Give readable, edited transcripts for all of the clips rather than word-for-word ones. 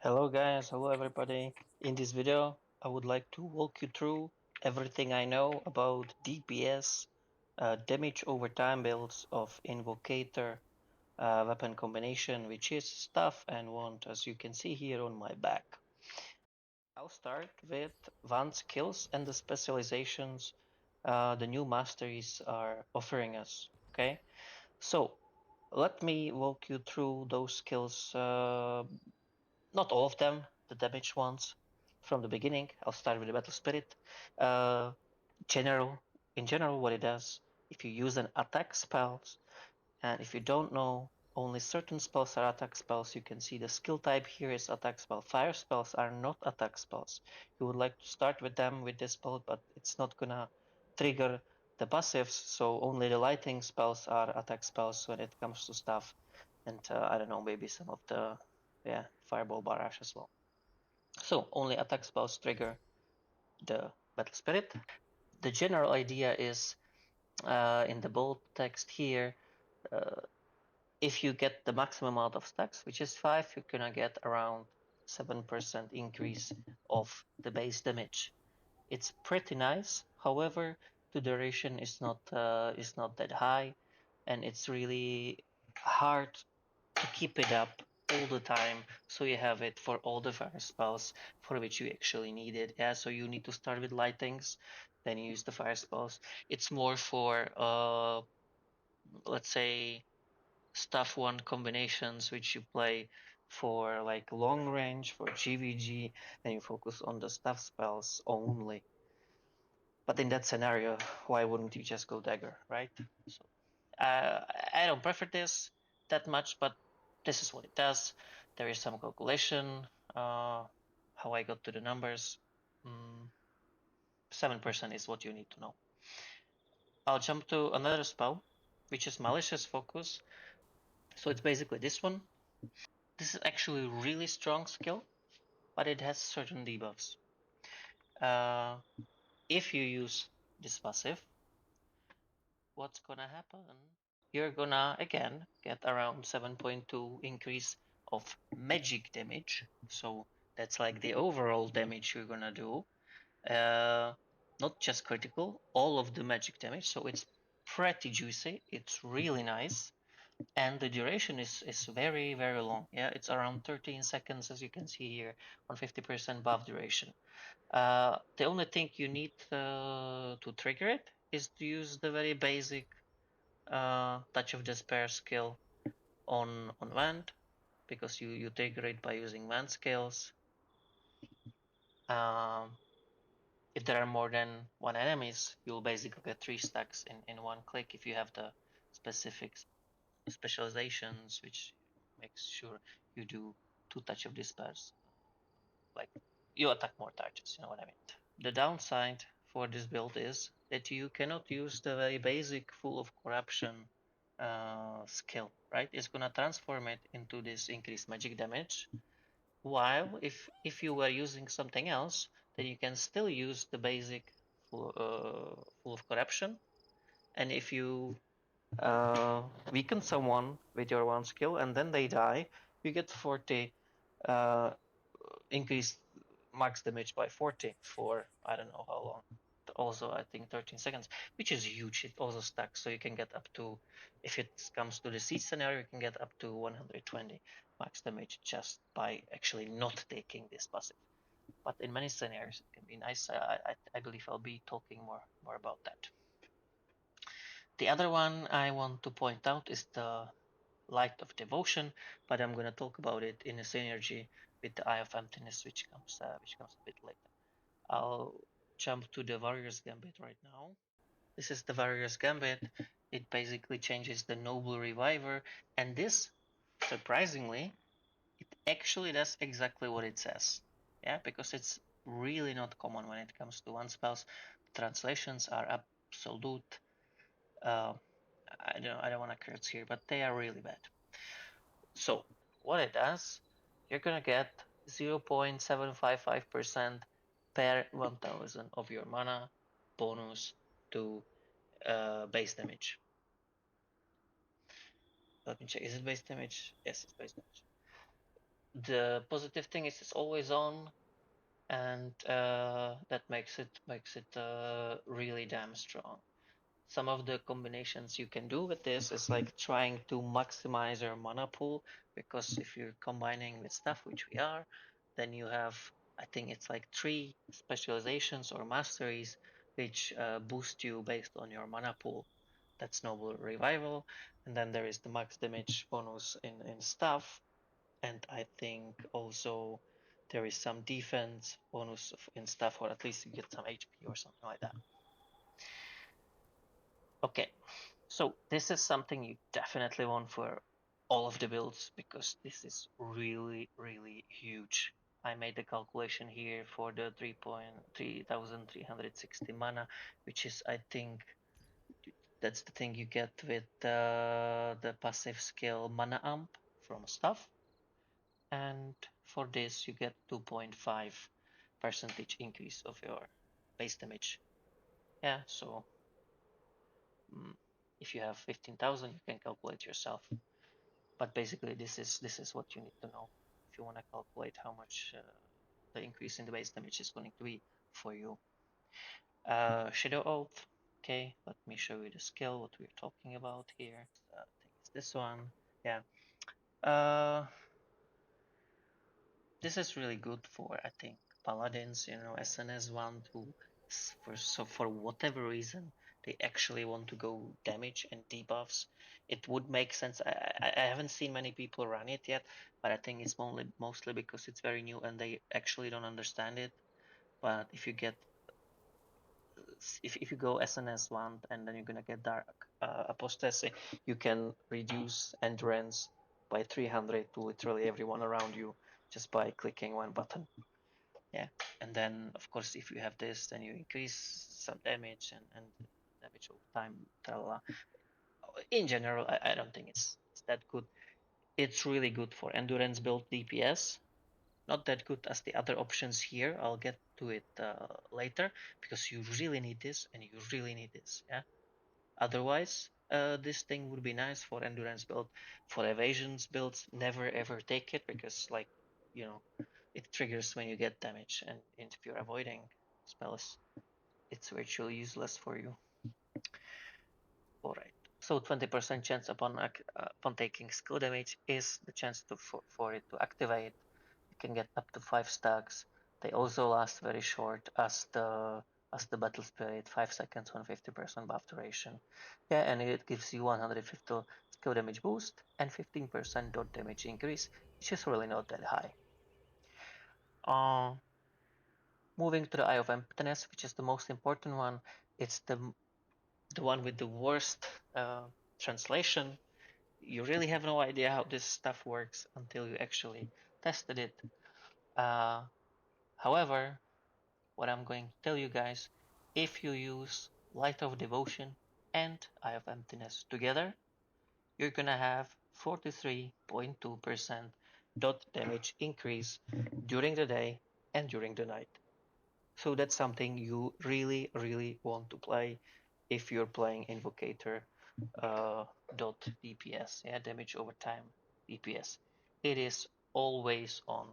Hello guys, hello everybody. In this video, I would like to walk you through everything I know about DPS, damage over time builds of Invocator weapon combination, which is Staff and Wand, as you can see here on my back. I'll start with Wand skills and the specializations the new masteries are offering us. Okay, so let me walk you through those skills. Not all of them, the damage ones from the beginning. I'll start with the Battle Spirit. Uh, general, in general, what it does, if you use an attack spells, and if you don't know, only certain spells are attack spells. You can see the skill type here is attack spell. Fire spells are not attack spells. You would like to start with them with this spell, but it's not gonna trigger the passives, so only the lighting spells are attack spells when it comes to stuff. And I don't know, maybe some of the fireball barrage as well. So only attack spells trigger the battle spirit. The general idea is in the bold text here. Uh, if you get the maximum amount of stacks, which is 5, you're gonna get around 7% increase of the base damage. It's pretty nice. However, the duration is not that high, and it's really hard to keep it up all the time, so you have it for all the fire spells for which you actually need it. Yeah, so you need to start with lightings, then you use the fire spells. It's more for let's say stuff one combinations which you play for like long range for GVG, then you focus on the stuff spells only. But in that scenario, why wouldn't you just go dagger, right? So I don't prefer this that much, but this is what it does. There is some calculation, how I got to the numbers. 7% is what you need to know. I'll jump to another spell, which is Malicious Focus. So it's basically this one. This is actually a really strong skill, but it has certain debuffs. Uh, if you use this passive, what's gonna happen? You're gonna again get around 7.2 increase of magic damage. So that's like the overall damage you're gonna do. Not just critical, all of the magic damage. So it's pretty juicy. It's really nice. And the duration is very, very long. Yeah, it's around 13 seconds, as you can see here, on 50% buff duration. The only thing you need to trigger it is to use the very basic Touch of Despair skill on Wand, because you trigger it by using Wand skills. Um, if there are more than one enemies, you'll basically get 3 stacks in one click if you have the specific specializations, which makes sure you do 2 Touch of Despairs. Like, you attack more targets, you know what I mean. The downside for this build is that you cannot use the very basic Full of Corruption skill, right? It's gonna transform it into this increased magic damage. While if you were using something else, then you can still use the basic Full of Corruption. And if you weaken someone with your one skill and then they die, you get 40 uh, increased max damage by 40 for I don't know how long. Also, I think 13 seconds, which is huge. It also stacks, so you can get up to, if it comes to the siege scenario, you can get up to 120 max damage just by actually not taking this passive. But in many scenarios, it can be nice. I believe I'll be talking more about that. The other one I want to point out is the Light of Devotion, but I'm gonna talk about it in a synergy with the Eye of Emptiness, which comes a bit later. I'll jump to the Warrior's Gambit right now. This is the Warrior's Gambit. It basically changes the Noble Reviver, and this, surprisingly, it actually does exactly what it says. Yeah, because it's really not common when it comes to one spells. Translations are absolute. Uh, I don't want to curse here, but they are really bad. So what it does, you're gonna get 0.755% per 1000 of your mana bonus to base damage. Let me check. Is it base damage? Yes, it's base damage. The positive thing is it's always on, and that makes it really damn strong. Some of the combinations you can do with this is like trying to maximize your mana pool, because if you're combining with stuff, which we are, then you have, I think it's like 3 specializations or masteries which boost you based on your mana pool. That's Noble Revival, and then there is the max damage bonus in stuff, and I think also there is some defense bonus in stuff, or at least you get some HP or something like that. Okay, so this is something you definitely want for all of the builds, because this is really, really huge. I made the calculation here for the 3,360 mana, which is, I think, that's the thing you get with the passive skill Mana Amp from stuff. And for this, you get 2.5% increase of your base damage. Yeah, so if you have 15,000, you can calculate yourself. But basically, this is what you need to know if you want to calculate how much the increase in the base damage is going to be for you. Shadow Oath. Okay, let me show you the skill, what we're talking about here. I think it's this one. Yeah. This is really good for, I think, paladins, SNS want to, for whatever reason, they actually want to go damage and debuffs. It would make sense. I haven't seen many people run it yet, but I think it's mostly because it's very new and they actually don't understand it. But if you get, if you go SNS one and then you're gonna get Dark Apostasy, you can reduce endurance by 300 to literally everyone around you just by clicking one button. Yeah, and then of course if you have this, then you increase some damage and damage over time. In general, I don't think it's that good. It's really good for endurance build DPS. Not that good as the other options here. I'll get to it later, because you really need this and you really need this. Yeah. Otherwise, this thing would be nice for endurance build. For evasions builds, never ever take it, because like, you know, it triggers when you get damage, and if you're avoiding spells, it's virtually useless for you. All right. So 20% chance upon taking skill damage is the chance for it to activate. You can get up to 5 stacks. They also last very short as the battle spirit, 5 seconds on 50% buff duration. Yeah, and it gives you 150 skill damage boost and 15% dot damage increase, which is really not that high. Moving to the Eye of Emptiness, which is the most important one. It's the one with the worst translation. You really have no idea how this stuff works until you actually tested it. However, what I'm going to tell you guys, if you use Light of Devotion and Eye of Emptiness together, you're gonna have 43.2% dot damage increase during the day and during the night. So that's something you really, really want to play if you're playing Invocator dot DPS, yeah, damage over time DPS. It is always on.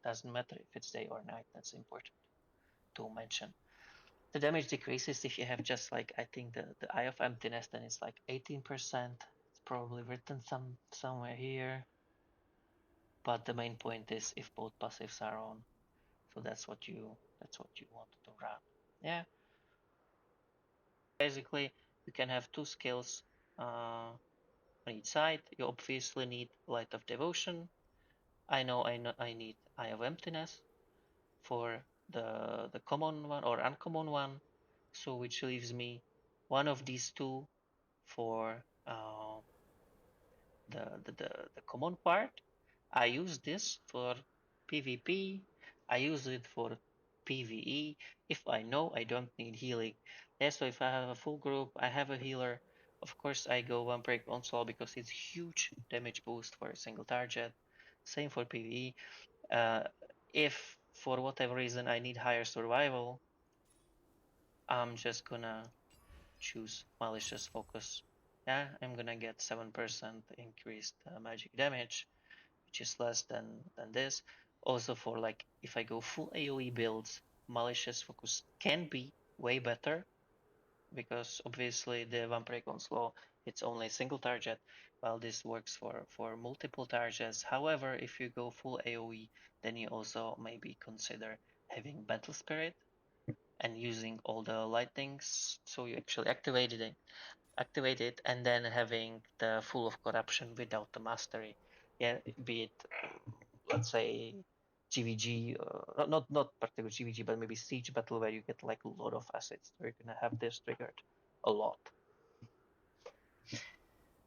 Doesn't matter if it's day or night. That's important to mention. The damage decreases if you have just like, I think the Eye of Emptiness, then it's like 18%. It's probably written somewhere here. But the main point is if both passives are on. So that's what you want to run. Yeah. Basically, you can have 2 skills on each side. You obviously need Light of Devotion. I know I need Eye of Emptiness for the common one or uncommon one. So which leaves me one of these two for the common part. I use this for PvP. I use it for PvE if I know I don't need healing. Yeah, so if I have a full group, I have a healer. Of course, I go one break onslaught because it's huge damage boost for a single target. Same for PvE. If for whatever reason I need higher survival, I'm just gonna choose Malicious Focus. Yeah, I'm gonna get 7% increased magic damage, which is less than this. Also for like if I go full AoE builds, Malicious Focus can be way better because obviously the Vampire Law it's only a single target, while this works for multiple targets. However, if you go full AoE, then you also maybe consider having Battle Spirit and using all the lightnings, so you actually activate it, and then having the Full of Corruption without the mastery. Yeah, be it let's say GVG, not particular GVG, but maybe Siege Battle where you get like a lot of assets. So you're gonna have this triggered a lot.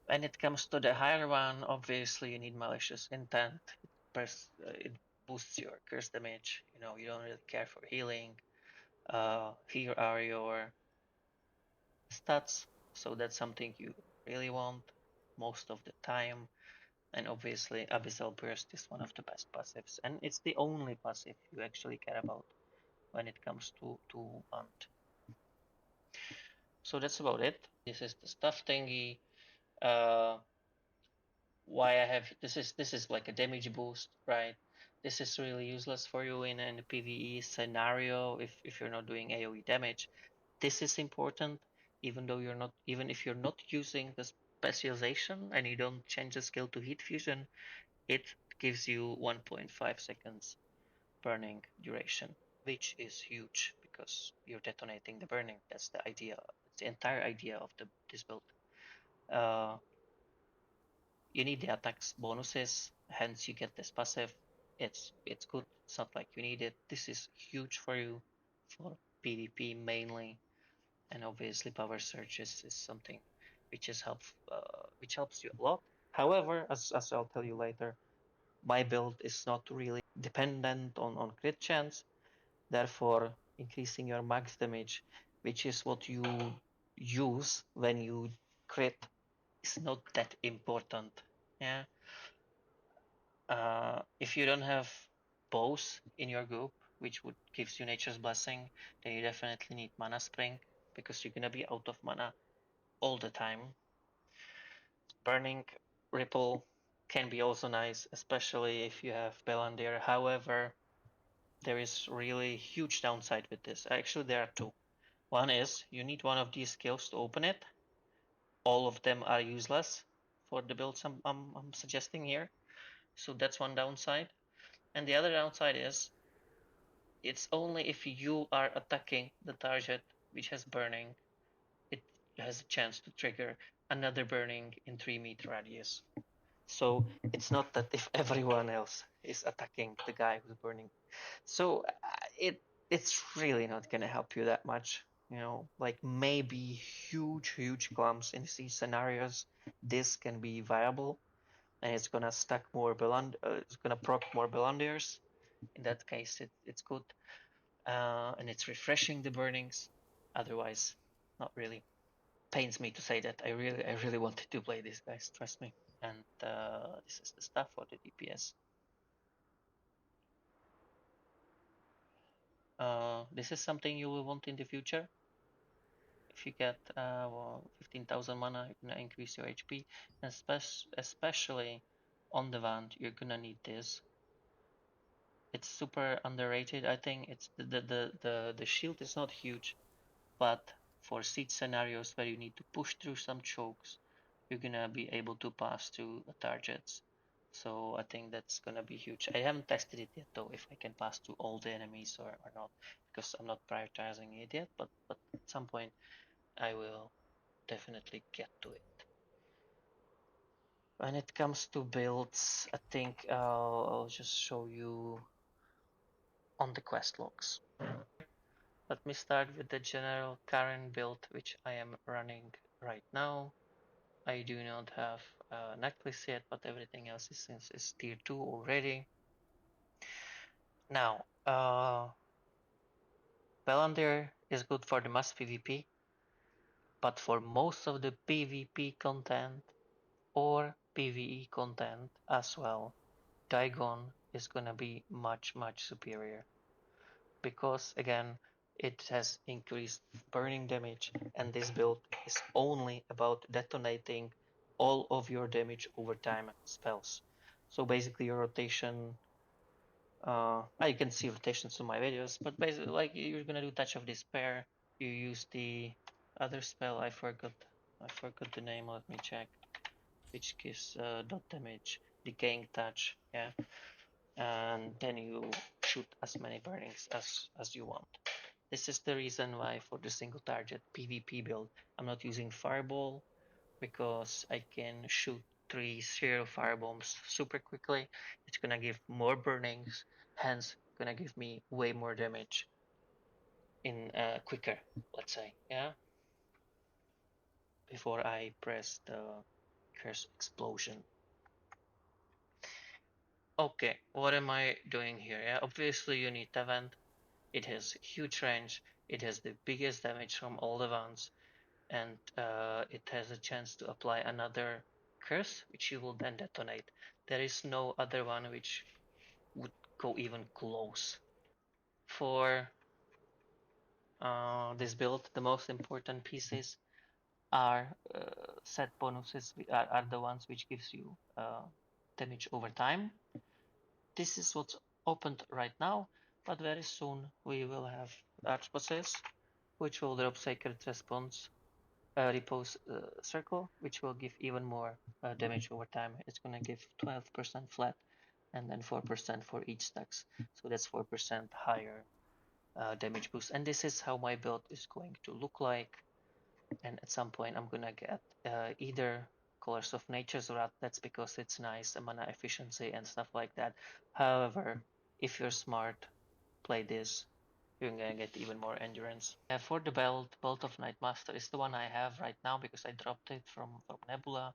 When it comes to the higher one, obviously you need Malicious Intent. It boosts your curse damage. You know, you don't really care for healing. Here are your stats, so that's something you really want most of the time. And obviously, Abyssal Burst is one of the best passives, and it's the only passive you actually care about when it comes to Wand. So that's about it. This is the stuff thingy. Uh, why I have this is like a damage boost, right? This is really useless for you in a PvE scenario if you're not doing AoE damage. This is important, even if you're not using the specialization and you don't change the skill to heat fusion, it gives you 1.5 seconds burning duration, which is huge because you're detonating the burning. That's the idea. It's the entire idea of this build. Uh, you need the attacks bonuses, hence you get this passive. It's good. It's not like you need it. This is huge for you for PvP mainly, and obviously power surge is something which helps you a lot. However, as I'll tell you later, my build is not really dependent on crit chance. Therefore, increasing your max damage, which is what you use when you crit, is not that important. Yeah. If you don't have bows in your group, which would gives you Nature's Blessing, then you definitely need Mana Spring because you're gonna be out of mana all the time. Burning Ripple can be also nice, especially if you have Belandir. However, there is really huge downside with this. Actually, there are two. One is you need one of these skills to open it. All of them are useless for the builds I'm suggesting here. So that's one downside. And the other downside is it's only if you are attacking the target which has burning, it has a chance to trigger another burning in 3 meter radius. So it's not that if everyone else is attacking the guy who's burning. So it's really not gonna help you that much. You know, like maybe huge clumps in these scenarios, this can be viable, and it's gonna stack more it's gonna proc more Belandirs. In that case, it's good, and it's refreshing the burnings. Otherwise, not really. Pains me to say that. I really wanted to play this, guys. Trust me. And this is the stuff for the DPS. This is something you will want in the future. If you get 15,000 mana, you're gonna increase your HP, and especially on the Wand, you're gonna need this. It's super underrated. I think it's the shield is not huge, but for siege scenarios where you need to push through some chokes, you're gonna be able to pass through the targets. So I think that's gonna be huge. I haven't tested it yet though, if I can pass through all the enemies or not, because I'm not prioritizing it yet. But at some point I will definitely get to it. When it comes to builds, I think I'll just show you on the quest logs. Let me start with the general current build which I am running right now. I do not have a necklace yet, but everything else is tier 2 already. Now, Palantir is good for the mass PvP, but for most of the PvP content or PvE content as well, Daigon is gonna be much superior because again it has increased burning damage, and this build is only about detonating all of your damage over time spells. So basically your rotation, you can see rotations in my videos, but basically like you're gonna do Touch of Despair. You use the other spell, I forgot the name, let me check, which gives dot damage, Decaying Touch, yeah. And then you shoot as many burnings as you want. This is the reason why for the single target PvP build, I'm not using Fireball, because I can shoot 3 0 firebombs super quickly. It's gonna give more burnings, hence gonna give me way more damage in quicker, let's say, yeah. Before I press the curse explosion. Okay, what am I doing here? Yeah, obviously you need the vent. It has huge range. It has the biggest damage from all the wands, and it has a chance to apply another curse, which you will then detonate. There is no other one which would go even close. For this build, the most important pieces are set bonuses, are the ones which gives you damage over time. This is what's opened right now, but very soon we will have arch bosses, which will drop Sacred Response repose circle, which will give even more damage over time. It's going to give 12% flat and then 4% for each stacks. So that's 4% higher damage boost. And this is how my build is going to look like. And at some point, I'm going to get either Colors of Nature's Wrath. That's because it's nice, mana efficiency and stuff like that. However, if you're smart, play this, you're gonna get even more endurance. For the Belt of Nightmaster is the one I have right now because I dropped it from Nebula.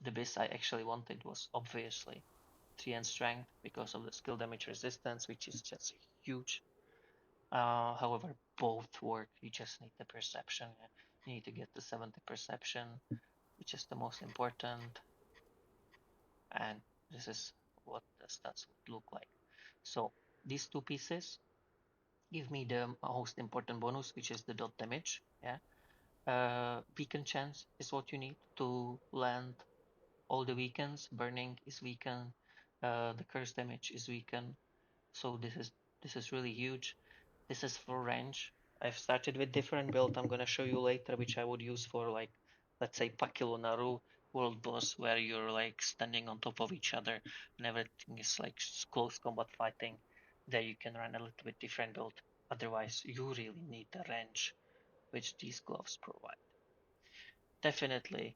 The beast I actually wanted was obviously 3 and strength because of the skill damage resistance, which is just huge. However, both work. You just need the perception. You need to get the 70 perception, which is the most important. And this is what the stats would look like. So these two pieces give me the most important bonus, which is the dot damage. Yeah. Beacon chance is what you need to land all the weakens. Burning is weakened. The curse damage is weakened. So this is really huge. This is for range. I've started with different build. I'm gonna show you later, which I would use for like, let's say Pakilonaru world boss, where you're like standing on top of each other and everything is like close combat fighting. There you can run a little bit different build. Otherwise, you really need the range which these gloves provide. Definitely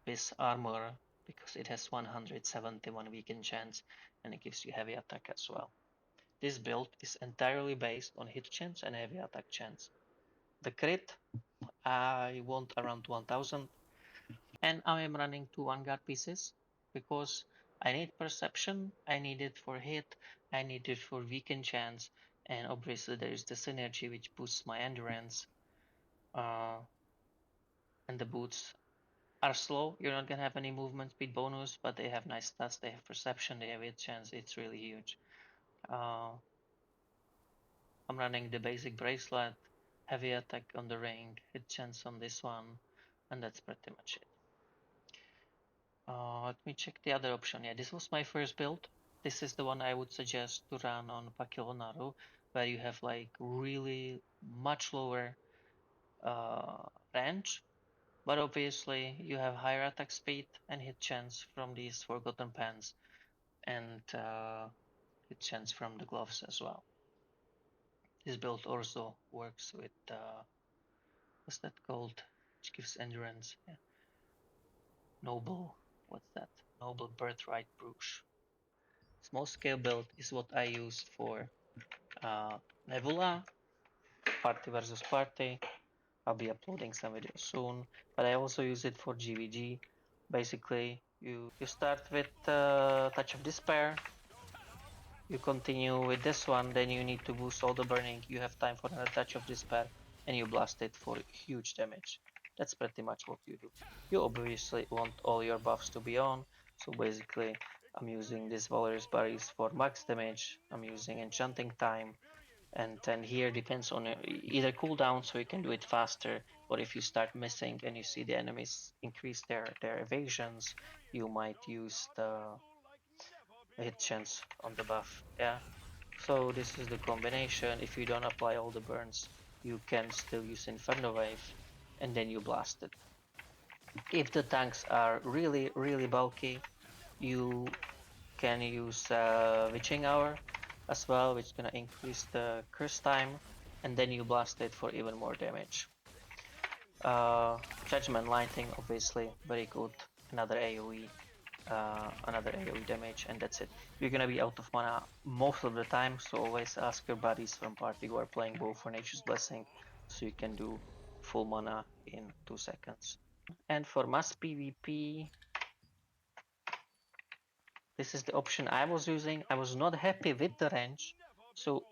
this armor because it has 171 weaken chance and it gives you heavy attack as well. This build is entirely based on hit chance and heavy attack chance. The crit I want around 1000 and I am running 2 vanguard pieces because I need perception, I need it for hit, I need it for weaken chance, and obviously there is the synergy which boosts my endurance. And the boots are slow. You're not gonna have any movement speed bonus, but they have nice stats. They have perception. They have hit chance. It's really huge. Uh, I'm running the basic bracelet, heavy attack on the ring, hit chance on this one, and that's pretty much it. Let me check the other option. Yeah, this was my first build. This is the one I would suggest to run on Pakilonaru, where you have like really much lower uh, range. But obviously, you have higher attack speed and hit chance from these Forgotten Pants, and hit chance from the gloves as well. This build also works with what's that called? Which gives endurance. Yeah. Noble. What's that? Noble Birthright Bruges. Small scale build is what I use for Nebula, Party versus Party. I'll be uploading some videos soon, but I also use it for GVG. Basically, you start with Touch of Despair, you continue with this one, then you need to boost all the burning, you have time for another Touch of Despair, and you blast it for huge damage. That's pretty much what you do. You obviously want all your buffs to be on, so basically I'm using this Valorous Berries for max damage, I'm using Enchanting Time, and then here depends on either cooldown, so you can do it faster, or if you start missing and you see the enemies increase their evasions, you might use the hit chance on the buff. Yeah. So this is the combination. If you don't apply all the burns, you can still use Inferno Wave, and then you blast it. If the tanks are really, really bulky, you can use Witching Hour as well, which is gonna increase the curse time, and then you blast it for even more damage. Judgment Lighting, obviously, very good. Another AoE damage, and that's it. You're gonna be out of mana most of the time, so always ask your buddies from party who are playing both for Nature's Blessing, so you can do full mana in 2 seconds. And for mass PvP, this is the option I was using. I was not happy with the range, so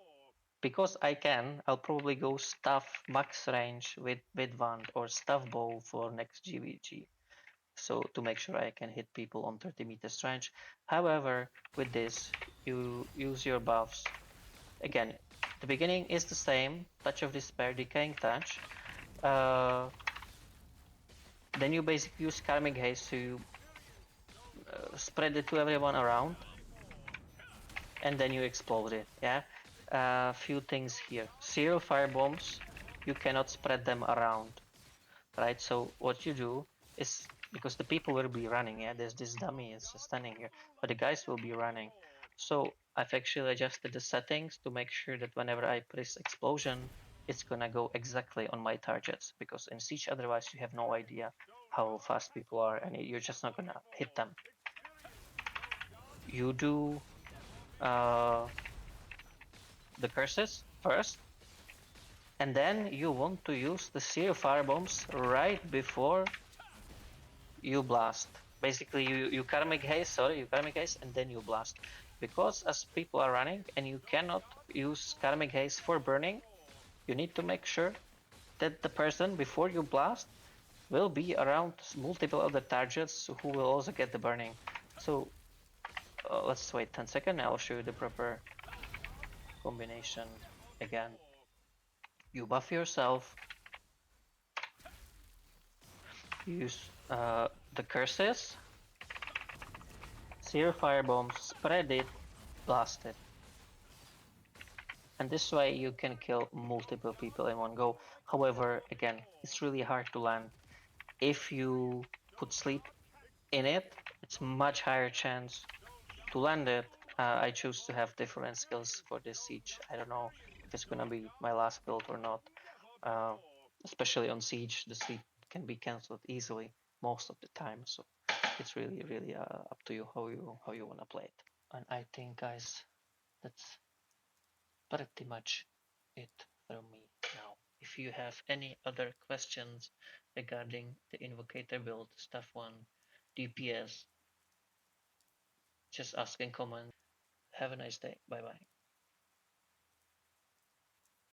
because I can, I'll probably go staff max range with wand or staff bow for next GVG. So to make sure I can hit people on 30 meters range. However, with this, you use your buffs. Again, the beginning is the same, Touch of Despair, Decaying Touch. Then you basically use Karmic Haze to spread it to everyone around, and then you explode it, yeah? Few things here. Zero fire bombs, you cannot spread them around, right? So what you do is, because the people will be running, yeah, there's this dummy is standing here, but the guys will be running. So I've actually adjusted the settings to make sure that whenever I press explosion, it's gonna go exactly on my targets, because in Siege otherwise you have no idea how fast people are and you're just not gonna hit them. You do the curses first, and then you want to use the Zero Fire Bombs right before you blast. Basically, you Karmic Haze, and then you blast. Because as people are running and you cannot use Karmic Haze for burning, you need to make sure that the person before you blast will be around multiple other targets who will also get the burning. So let's wait 10 seconds. I'll show you the proper combination again. You buff yourself, use the curses, Zero Fire Bombs, spread it, blast it. And this way you can kill multiple people in one go. However, again, it's really hard to land. If you put sleep in it, it's much higher chance to land it. I choose to have different skills for this siege. I don't know if it's gonna be my last build or not. Uh, Especially on siege, the sleep can be cancelled easily most of the time. So it's really, really up to you how you wanna play it. And I think, guys, that's pretty much it from me now. If you have any other questions regarding the Invocator build, Stuff 1, DPS, just ask in comment. Have a nice day. Bye bye.